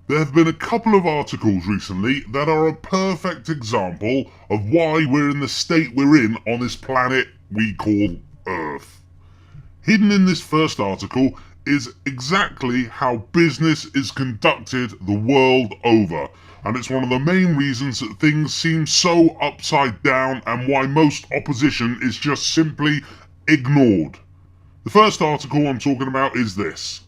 There have been a couple of articles recently that are a perfect example of why we're in the state we're in on this planet we call Earth. Hidden in this first article is exactly how business is conducted the world over, and it's one of the main reasons that things seem so upside down and why most opposition is just simply ignored. The first article I'm talking about is this.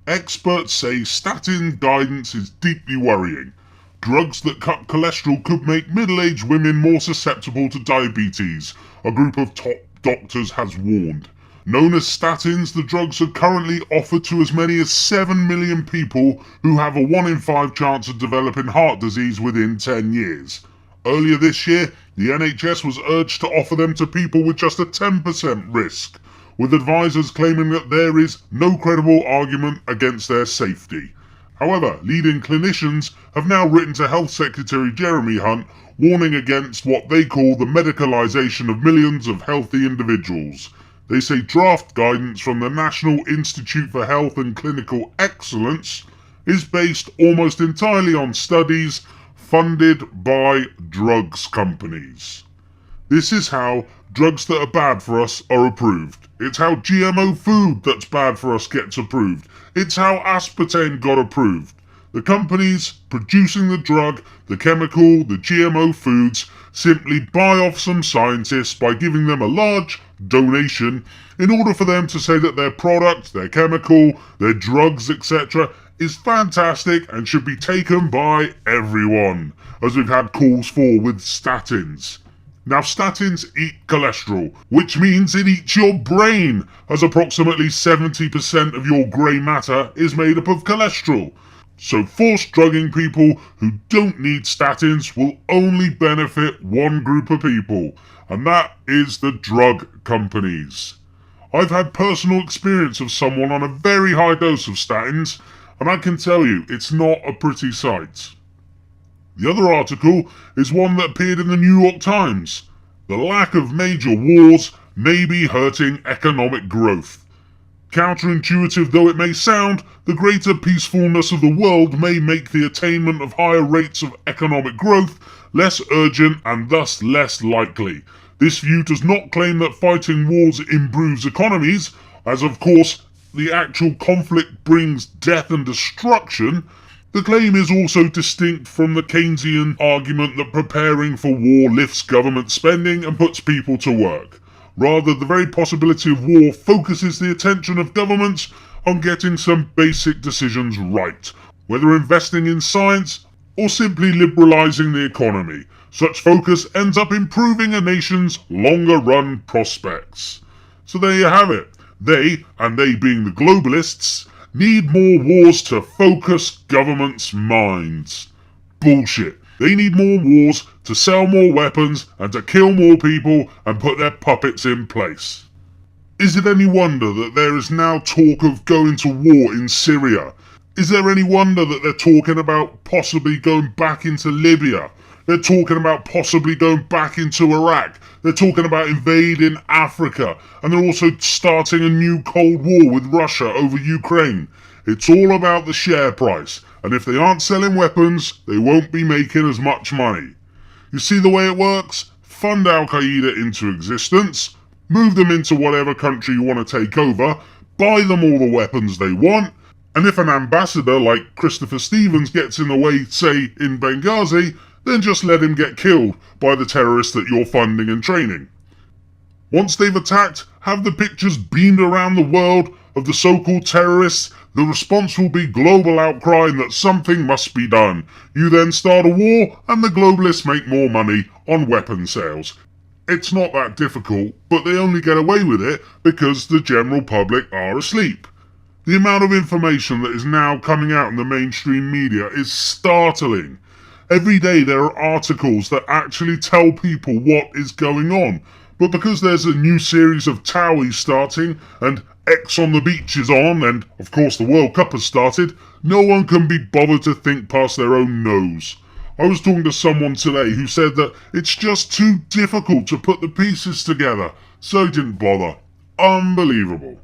Experts say statin guidance is deeply worrying. Drugs that cut cholesterol could make middle-aged women more susceptible to diabetes, a group of top doctors has warned. Known as statins, the drugs are currently offered to as many as 7 million people who have a 1 in 5 chance of developing heart disease within 10 years. Earlier this year, the NHS was urged to offer them to people with just a 10% risk, with advisors claiming that there is no credible argument against their safety. However, leading clinicians have now written to Health Secretary Jeremy Hunt warning against what they call the medicalisation of millions of healthy individuals. They say draft guidance from the National Institute for Health and Clinical Excellence is based almost entirely on studies funded by drugs companies. This is how drugs that are bad for us are approved. It's how GMO food that's bad for us gets approved. It's how aspartame got approved. The companies producing the drug, the chemical, the GMO foods simply buy off some scientists by giving them a large donation in order for them to say that their product, their chemical, their drugs, etc. is fantastic and should be taken by everyone, as we've had calls for with statins. Now, statins eat cholesterol, which means it eats your brain, as approximately 70% of your grey matter is made up of cholesterol. So force drugging people who don't need statins will only benefit one group of people, and that is the drug companies. I've had personal experience of someone on a very high dose of statins, and I can tell you it's not a pretty sight. The other article is one that appeared in the New York Times. The lack of major wars may be hurting economic growth. Counterintuitive though it may sound, the greater peacefulness of the world may make the attainment of higher rates of economic growth less urgent and thus less likely. This view does not claim that fighting wars improves economies, as of course the actual conflict brings death and destruction. The claim is also distinct from the Keynesian argument that preparing for war lifts government spending and puts people to work. Rather, the very possibility of war focuses the attention of governments on getting some basic decisions right, whether investing in science or simply liberalising the economy. Such focus ends up improving a nation's longer-run prospects. So there you have it. They, and they being the globalists, need more wars to focus governments' minds. Bullshit. They need more wars to sell more weapons and to kill more people and put their puppets in place. Is it any wonder that there is now talk of going to war in Syria? Is there any wonder that they're talking about possibly going back into Libya? They're talking about possibly going back into Iraq. They're talking about invading Africa. And they're also starting a new Cold War with Russia over Ukraine. It's all about the share price. And if they aren't selling weapons, they won't be making as much money. You see the way it works? Fund Al-Qaeda into existence, move them into whatever country you want to take over, buy them all the weapons they want, and if an ambassador like Christopher Stevens gets in the way, say, in Benghazi, then just let him get killed by the terrorists that you're funding and training. Once they've attacked, have the pictures beamed around the world of the so-called terrorists. The response will be global outcry that something must be done. You then start a war and the globalists make more money on weapon sales. It's not that difficult, but they only get away with it because the general public are asleep. The amount of information that is now coming out in the mainstream media is startling. Every day there are articles that actually tell people what is going on. But because there's a new series of Towie starting, and X on the beach is on, and of course the World Cup has started, no one can be bothered to think past their own nose. I was talking to someone today who said that it's just too difficult to put the pieces together, so he didn't bother. Unbelievable.